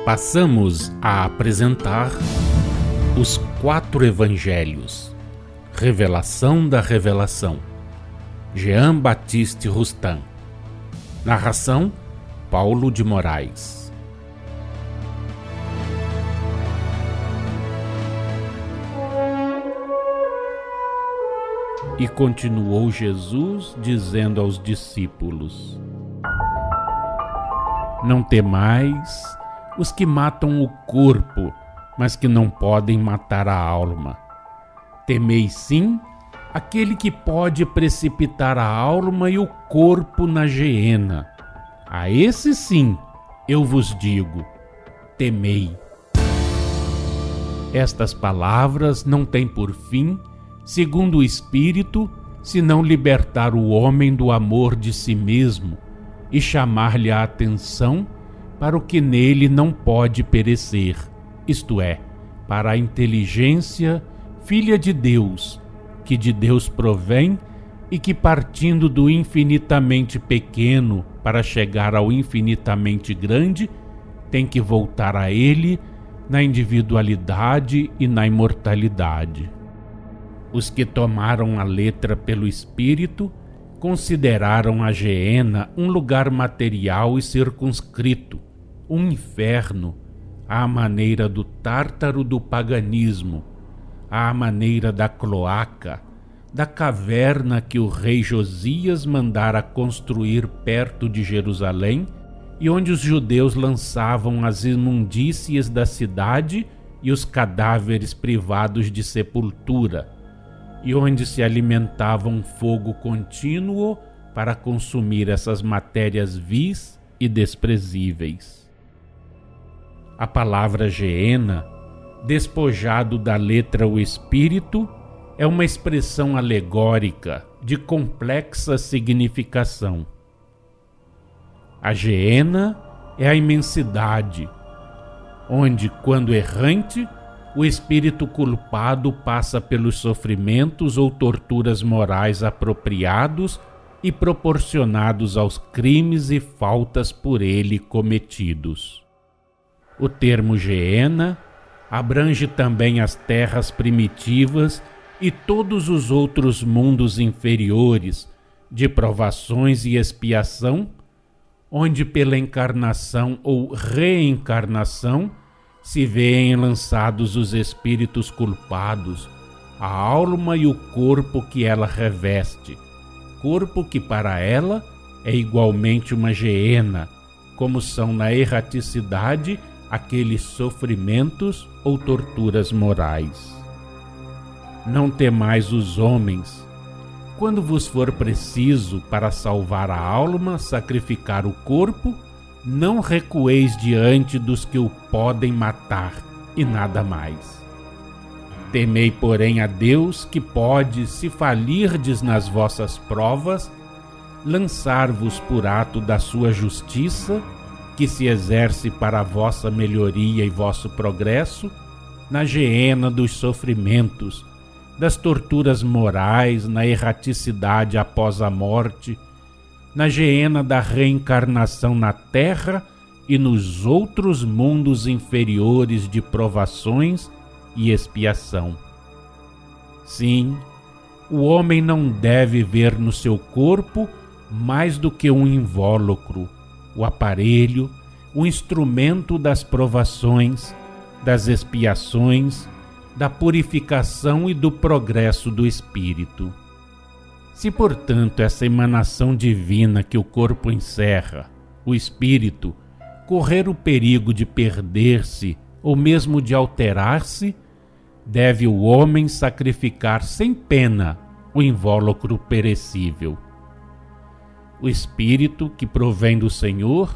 Passamos a apresentar os 4 Evangelhos, Revelação da Revelação, Jean Baptiste Rustin. Narração, Paulo de Moraes. E continuou Jesus dizendo aos discípulos: Não temais os que matam o corpo, mas que não podem matar a alma. Temei sim aquele que pode precipitar a alma e o corpo na geena. A esse sim, eu vos digo, temei. Estas palavras não têm por fim, segundo o Espírito, senão libertar o homem do amor de si mesmo e chamar-lhe a atenção para o que nele não pode perecer, isto é, para a inteligência, filha de Deus, que de Deus provém e que, partindo do infinitamente pequeno para chegar ao infinitamente grande, tem que voltar a ele na individualidade e na imortalidade. Os que tomaram a letra pelo Espírito consideraram a geena um lugar material e circunscrito, um inferno, à maneira do Tártaro do paganismo, à maneira da cloaca, da caverna que o rei Josias mandara construir perto de Jerusalém e onde os judeus lançavam as imundícias da cidade e os cadáveres privados de sepultura, e onde se alimentava um fogo contínuo para consumir essas matérias vis e desprezíveis. A palavra geena, despojado da letra o Espírito, é uma expressão alegórica de complexa significação. A geena é a imensidade, onde, quando errante, o espírito culpado passa pelos sofrimentos ou torturas morais apropriados e proporcionados aos crimes e faltas por ele cometidos. O termo geena abrange também as terras primitivas e todos os outros mundos inferiores, de provações e expiação, onde pela encarnação ou reencarnação se vêem lançados os espíritos culpados, a alma e o corpo que ela reveste, corpo que para ela é igualmente uma geena, como são na erraticidade aqueles sofrimentos ou torturas morais. Não temais os homens. Quando vos for preciso, para salvar a alma, sacrificar o corpo, não recueis diante dos que o podem matar, e nada mais. Temei, porém, a Deus, que pode, se falirdes nas vossas provas, lançar-vos por ato da sua justiça, que se exerce para a vossa melhoria e vosso progresso, na geena dos sofrimentos, das torturas morais, na erraticidade após a morte, na geena da reencarnação na terra e nos outros mundos inferiores de provações e expiação. Sim, o homem não deve ver no seu corpo mais do que um invólucro, o aparelho, o instrumento das provações, das expiações, da purificação e do progresso do espírito. Se, portanto, essa emanação divina que o corpo encerra, o espírito, correr o perigo de perder-se ou mesmo de alterar-se, deve o homem sacrificar sem pena o invólucro perecível. O espírito, que provém do Senhor,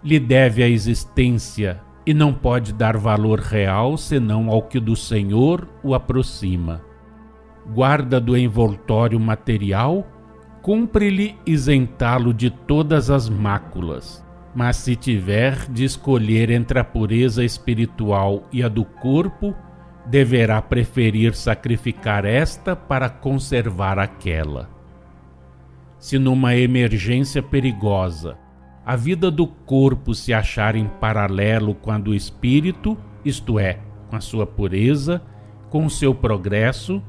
lhe deve a existência e não pode dar valor real senão ao que do Senhor o aproxima. Guarda do envoltório material, cumpre-lhe isentá-lo de todas as máculas, mas se tiver de escolher entre a pureza espiritual e a do corpo, deverá preferir sacrificar esta para conservar aquela. Se numa emergência perigosa a vida do corpo se achar em paralelo com a do espírito, isto é, com a sua pureza, com o seu progresso,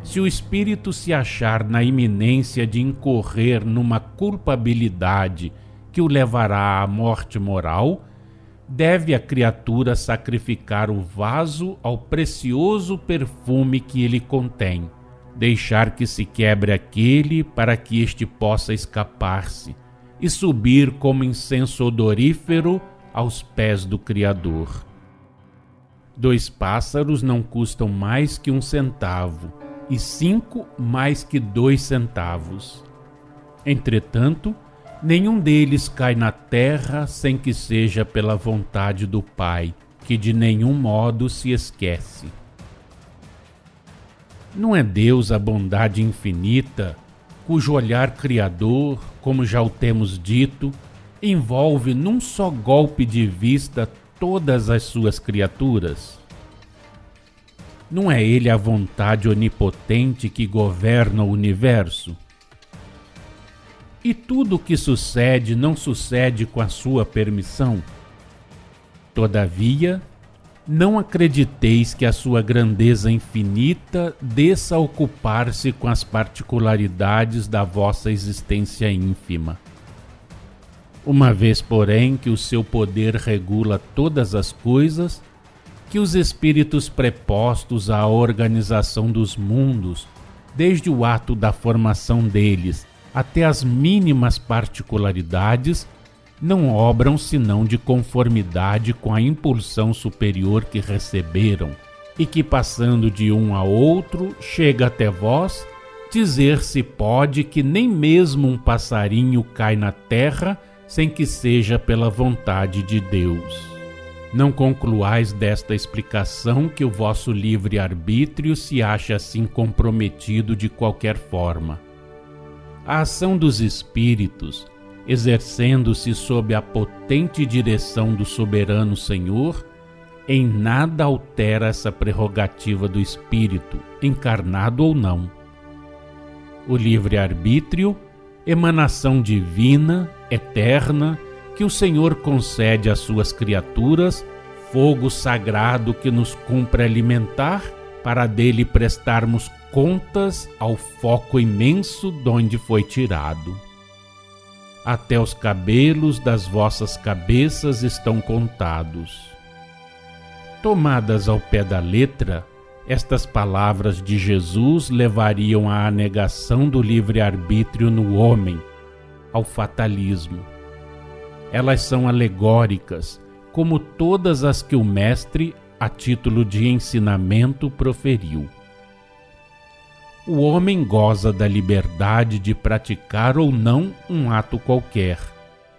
se o espírito se achar na iminência de incorrer numa culpabilidade que o levará à morte moral, deve a criatura sacrificar o vaso ao precioso perfume que ele contém, deixar que se quebre aquele para que este possa escapar-se e subir como incenso odorífero aos pés do Criador. 2 pássaros não custam mais que 1 centavo, e 5 mais que 2 centavos. Entretanto, nenhum deles cai na terra sem que seja pela vontade do Pai, que de nenhum modo se esquece. Não é Deus a bondade infinita, cujo olhar criador, como já o temos dito, envolve num só golpe de vista todas as suas criaturas? Não é Ele a vontade onipotente que governa o universo? E tudo o que sucede não sucede com a sua permissão? Todavia, não acrediteis que a sua grandeza infinita desça a ocupar-se com as particularidades da vossa existência ínfima. Uma vez, porém, que o seu poder regula todas as coisas, que os espíritos prepostos à organização dos mundos, desde o ato da formação deles até as mínimas particularidades, não obram senão de conformidade com a impulsão superior que receberam, e que, passando de um a outro, chega até vós, dizer-se pode que nem mesmo um passarinho cai na terra sem que seja pela vontade de Deus. Não concluais desta explicação que o vosso livre-arbítrio se ache assim comprometido de qualquer forma. A ação dos espíritos, exercendo-se sob a potente direção do soberano Senhor, em nada altera essa prerrogativa do espírito, encarnado ou não. O livre-arbítrio, emanação divina, eterna, que o Senhor concede às suas criaturas, fogo sagrado que nos cumpre alimentar, para dele prestarmos contas ao foco imenso donde foi tirado. Até os cabelos das vossas cabeças estão contados. Tomadas ao pé da letra, estas palavras de Jesus levariam à negação do livre-arbítrio no homem, ao fatalismo. Elas são alegóricas, como todas as que o Mestre, a título de ensinamento, proferiu. O homem goza da liberdade de praticar ou não um ato qualquer,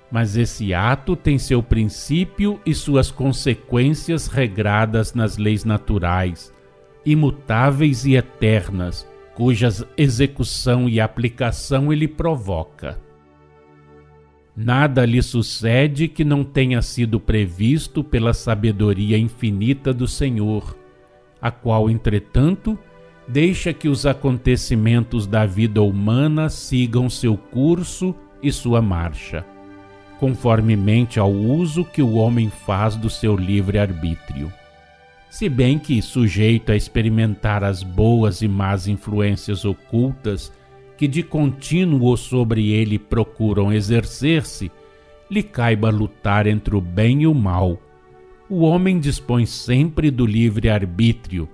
mas esse ato tem seu princípio e suas consequências regradas nas leis naturais, imutáveis e eternas, cujas execução e aplicação ele provoca. Nada lhe sucede que não tenha sido previsto pela sabedoria infinita do Senhor, a qual, entretanto, deixa que os acontecimentos da vida humana sigam seu curso e sua marcha, conformemente ao uso que o homem faz do seu livre-arbítrio. Se bem que, sujeito a experimentar as boas e más influências ocultas que de contínuo sobre ele procuram exercer-se, lhe caiba lutar entre o bem e o mal. O homem dispõe sempre do livre-arbítrio,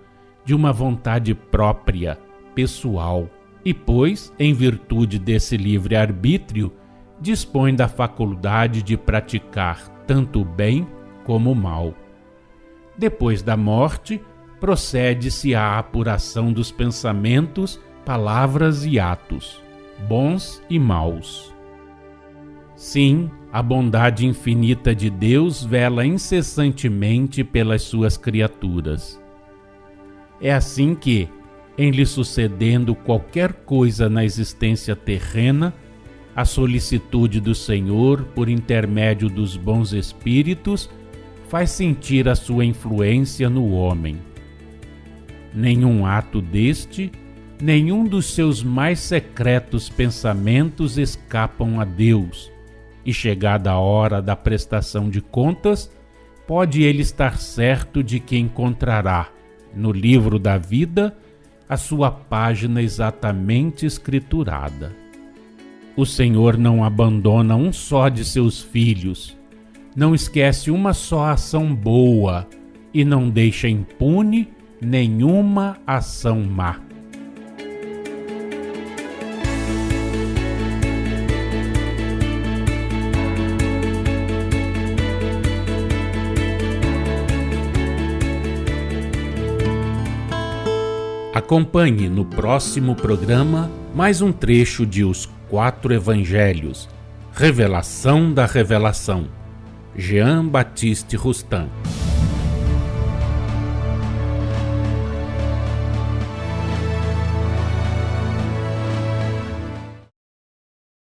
de uma vontade própria, pessoal, e, pois, em virtude desse livre-arbítrio, dispõe da faculdade de praticar tanto o bem como o mal. Depois da morte, procede-se à apuração dos pensamentos, palavras e atos, bons e maus. Sim, a bondade infinita de Deus vela incessantemente pelas suas criaturas. É assim que, em lhe sucedendo qualquer coisa na existência terrena, a solicitude do Senhor, por intermédio dos bons espíritos, faz sentir a sua influência no homem. Nenhum ato deste, nenhum dos seus mais secretos pensamentos escapam a Deus, e chegada a hora da prestação de contas, pode ele estar certo de que encontrará, no livro da vida, a sua página exatamente escriturada. O Senhor não abandona um só de seus filhos, não esquece uma só ação boa e não deixa impune nenhuma ação má. Acompanhe no próximo programa mais um trecho de Os Quatro Evangelhos, Revelação da Revelação, Jean Baptiste Rustin.